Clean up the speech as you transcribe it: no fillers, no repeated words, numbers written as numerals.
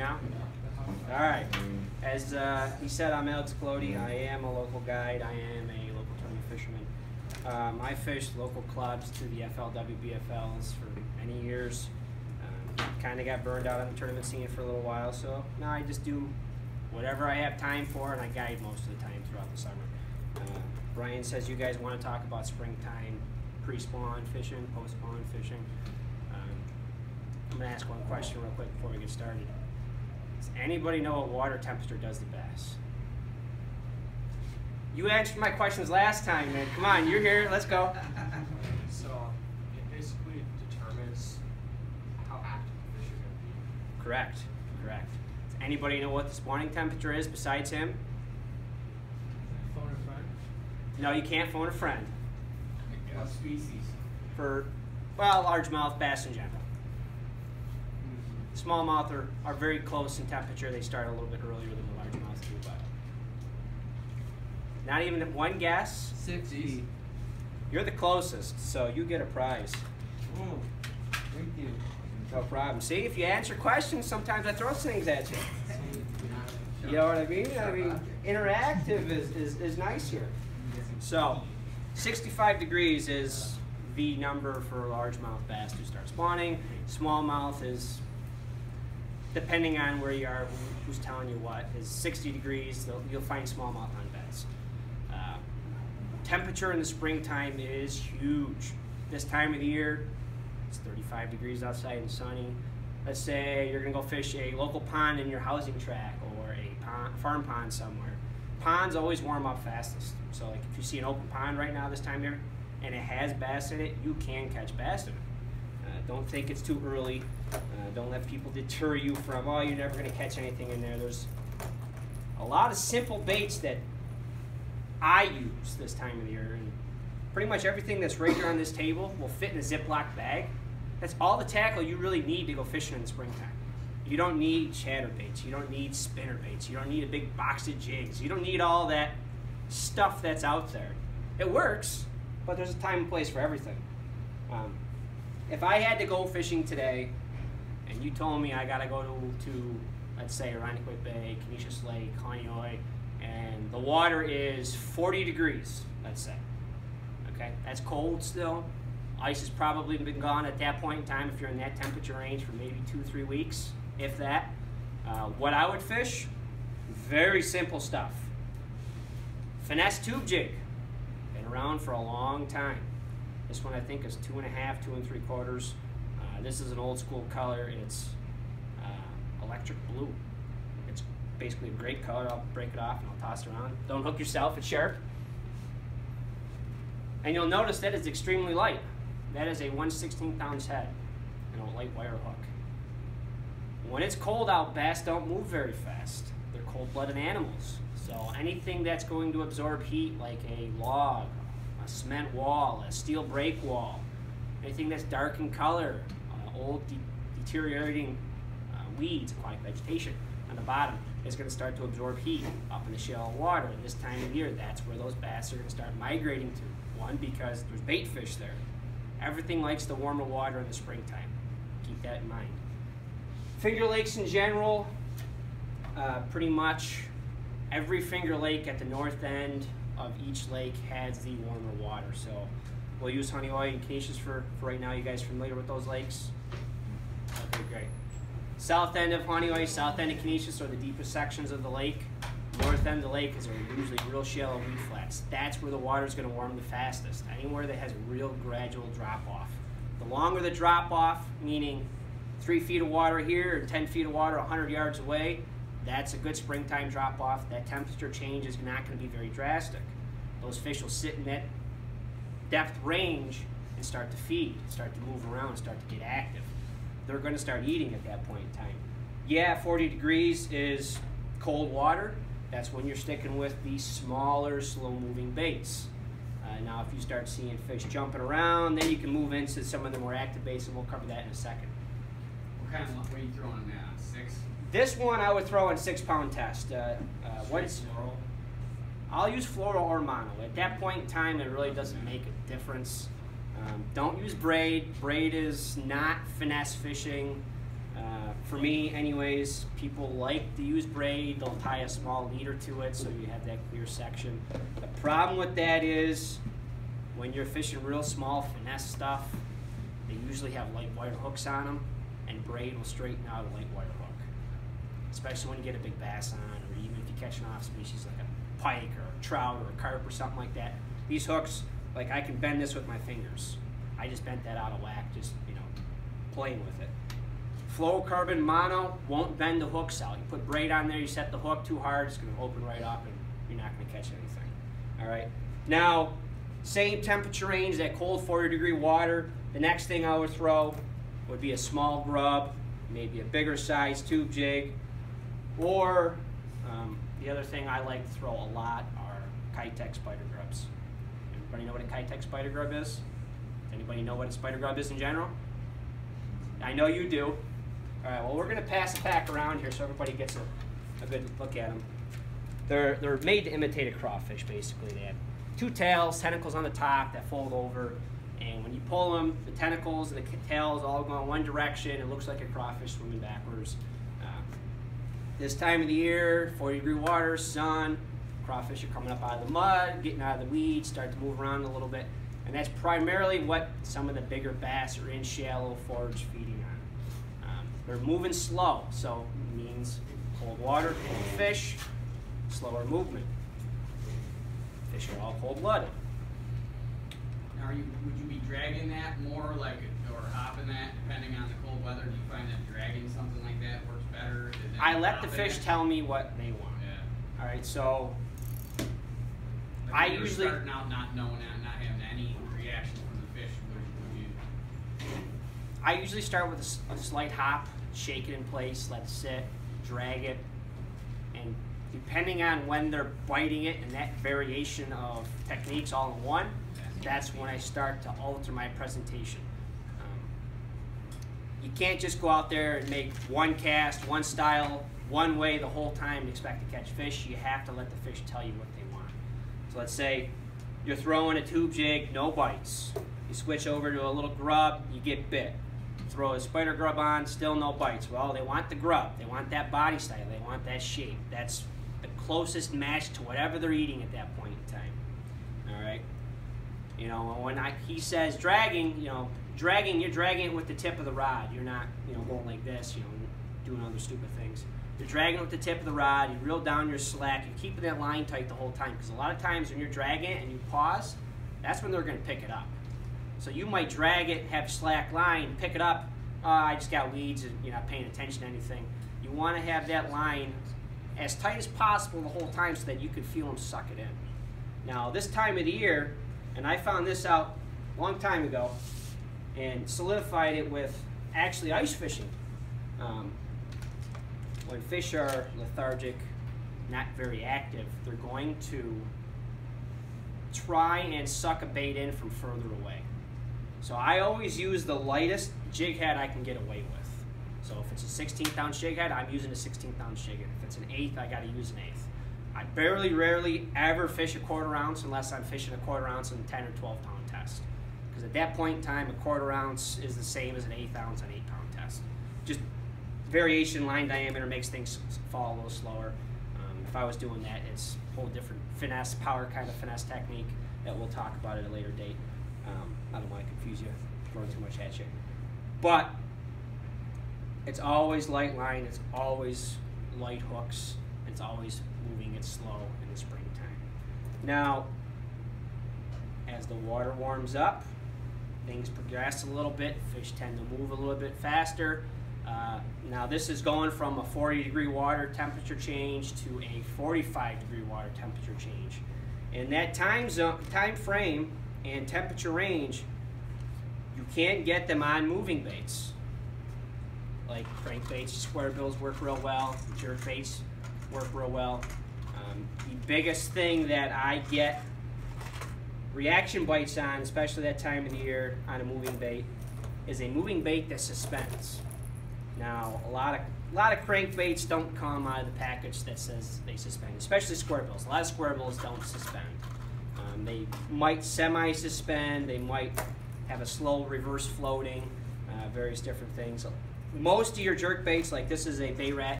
now? All right. As he said, I'm Alex Clody. I am a local guide. I am a local tournament fisherman. I fished local clubs to the FLWBFLs for many years. Kind of got burned out on the tournament scene for a little while, so now I just do whatever I have time for, and I guide most of the time throughout the summer. Brian says you guys want to talk about springtime pre-spawn fishing, post-spawn fishing. I'm going to ask one question real quick before we get started. Does anybody know what water temperature does to bass? You answered my questions last time, man. Come on, you're here. Let's go. So it basically determines how active the fish are going to be. Correct. Correct. Does anybody know what the spawning temperature is besides him? Phone a friend? No, you can't phone a friend. What species? For, well, largemouth bass in general. Smallmouth are very close in temperature. They start a little bit earlier than the largemouth do, but not even one guess. 60. You're the closest, so you get a prize. Oh, thank you. No problem. See, if you answer questions, sometimes I throw things at you. You know what I mean? Interactive is nice here. So, 65 degrees is the number for largemouth bass to start spawning. Smallmouth is, depending on where you are, who's telling you what, is 60 degrees. You'll find smallmouth on beds. Temperature in the springtime is huge. This time of the year, it's 35 degrees outside and sunny. Let's say you're gonna go fish a local pond in your housing tract or a farm pond somewhere. Ponds always warm up fastest. So like if you see an open pond right now this time of year and it has bass in it, you can catch bass in it. Don't think it's too early. Don't let people deter you from, oh, you're never gonna catch anything in there. There's a lot of simple baits that I use this time of the year. And pretty much everything that's right here on this table will fit in a Ziploc bag. That's all the tackle you really need to go fishing in the springtime. You don't need chatterbaits. You don't need spinner baits. You don't need a big box of jigs. You don't need all that stuff that's out there. It works, but there's a time and place for everything. If I had to go fishing today, and you told me I gotta go to let's say, Irondequoit Bay, Canisius Lake, Honeoye, and the water is 40 degrees, let's say. Okay, that's cold still. Ice has probably been gone at that point in time if you're in that temperature range for maybe 2-3 weeks, if that. What I would fish, very simple stuff. Finesse tube jig, been around for a long time. This one I think is 2.5, 2 3/4. This is an old school color. It's electric blue. It's basically a great color. I'll break it off and I'll toss it around. Don't hook yourself, it's sharp. And you'll notice that it's extremely light. That is a 1/16 ounce head and a light wire hook. When it's cold out, bass don't move very fast. They're cold-blooded animals. So anything that's going to absorb heat, like a log, a cement wall, a steel break wall, anything that's dark in color, old deteriorating weeds, aquatic vegetation on the bottom, is going to start to absorb heat up in the shallow water. And this time of year, that's where those bass are going to start migrating to. One, because there's bait fish there. Everything likes the warmer water in the springtime. Keep that in mind. Finger lakes in general, pretty much every finger lake at the north end of each lake has the warmer water. So we'll use Honeoye and Canisius for right now. You guys familiar with those lakes? Okay, great. South end of Honeoye, south end of Canisius are the deepest sections of the lake. North end of the lake is usually real shallow reed flats. That's where the water is going to warm the fastest. Anywhere that has a real gradual drop off. The longer the drop off, meaning 3 feet of water here and 10 feet of water 100 yards away, that's a good springtime drop off. That temperature change is not going to be very drastic. Those fish will sit in that depth range and start to feed, start to move around, start to get active. They're going to start eating at that point in time. Yeah, 40 degrees is cold water. That's when you're sticking with the smaller, slow-moving baits. Now, if you start seeing fish jumping around, then you can move into some of the more active baits, and we'll cover that in a second. What kind of, what are you throwing in that? 6? This one I would throw in 6-pound test. What's floral? I'll use floral or mono. At that point in time, it really doesn't make a difference. Don't use braid. Braid is not finesse fishing. For me, anyways, people like to use braid. They'll tie a small leader to it so you have that clear section. The problem with that is when you're fishing real small finesse stuff, they usually have light wire hooks on them, and braid will straighten out a light wire hook. Especially when you get a big bass on, or even if you catch an off species like a pike or a trout or a carp or something like that. These hooks, like I can bend this with my fingers. I just bent that out of whack, just, you know, playing with it. Fluorocarbon mono won't bend the hooks out. You put braid on there, you set the hook too hard, it's going to open right up and you're not going to catch anything. All right. Now, same temperature range, that cold 40-degree water. The next thing I would throw would be a small grub, maybe a bigger size tube jig, or the other thing I like to throw a lot are Kitech spider grubs. Everybody know what a Kitech spider grub is? Does anybody know what a spider grub is in general? I know you do. All right, well, we're going to pass the pack around here so everybody gets a good look at them. They're made to imitate a crawfish, basically. They have two tails, tentacles on the top that fold over, and when you pull them, the tentacles and the tails all go in one direction. It looks like a crawfish swimming backwards. This time of the year, 40-degree water, sun, crawfish are coming up out of the mud, getting out of the weeds, start to move around a little bit. And that's primarily what some of the bigger bass are in shallow forage feeding on. They're moving slow, so it means cold water, cold fish, slower movement. Fish are all cold-blooded. Now, would you be dragging that more, like, or hopping that, depending on the cold weather? Do you find that dragging something like that works better? I let the fish tell me what they want. Yeah. All right, so like I you're usually starting out not knowing that, not having any reaction from the fish. I usually start with a slight hop, shake it in place, let it sit, drag it, and depending on when they're biting it and that variation of techniques all in one, that's when I start to alter my presentation. You can't just go out there and make one cast, one style, one way the whole time and expect to catch fish. You have to let the fish tell you what they want. So let's say you're throwing a tube jig, no bites. You switch over to a little grub, you get bit. Throw a spider grub on, still no bites. Well, they want the grub. They want that body style. They want that shape. That's the closest match to whatever they're eating at that point in time. All right? You know, when he says dragging, you know, dragging, you're dragging it with the tip of the rod. You're not, you know, going like this, you know, doing other stupid things. You're dragging it with the tip of the rod. You reel down your slack. You're keeping that line tight the whole time. Because a lot of times when you're dragging it and you pause, that's when they're going to pick it up. So you might drag it, have slack line, pick it up. I just got weeds and you're not paying attention to anything. You want to have that line as tight as possible the whole time so that you can feel them suck it in. Now this time of the year, and I found this out a long time ago and solidified it with actually ice fishing. When fish are lethargic, not very active, they're going to try and suck a bait in from further away. So I always use the lightest jig head I can get away with. So if it's a 16th ounce jig head, I'm using a 16th ounce jig head. If it's an 1/8, I gotta use an 1/8. I rarely ever fish a 1/4 ounce unless I'm fishing a 1/4 ounce in a 10 or 12 pound test. Because at that point in time, a 1/4 ounce is the same as an 1/8 ounce on 8-pound test. Just variation line diameter makes things fall a little slower. If I was doing that, it's a whole different finesse, power kind of finesse technique that we'll talk about at a later date. I don't want to confuse you, throwing too much at you. But it's always light line, it's always light hooks, it's always moving it slow in the springtime. Now, as the water warms up, things progress a little bit, fish tend to move a little bit faster. Now this is going from a 40-degree water temperature change to a 45-degree water temperature change. In that time frame and temperature range, you can't get them on moving baits. Like crankbaits, square bills work real well, jerk baits work real well. The biggest thing that I get reaction bites on, especially that time of the year on a moving bait, is a moving bait that suspends. Now, a lot of crankbaits don't come out of the package that says they suspend, especially square bills. A lot of square bills don't suspend. They might semi-suspend, they might have a slow reverse floating, various different things. most of your jerk baits, like this is a bay rat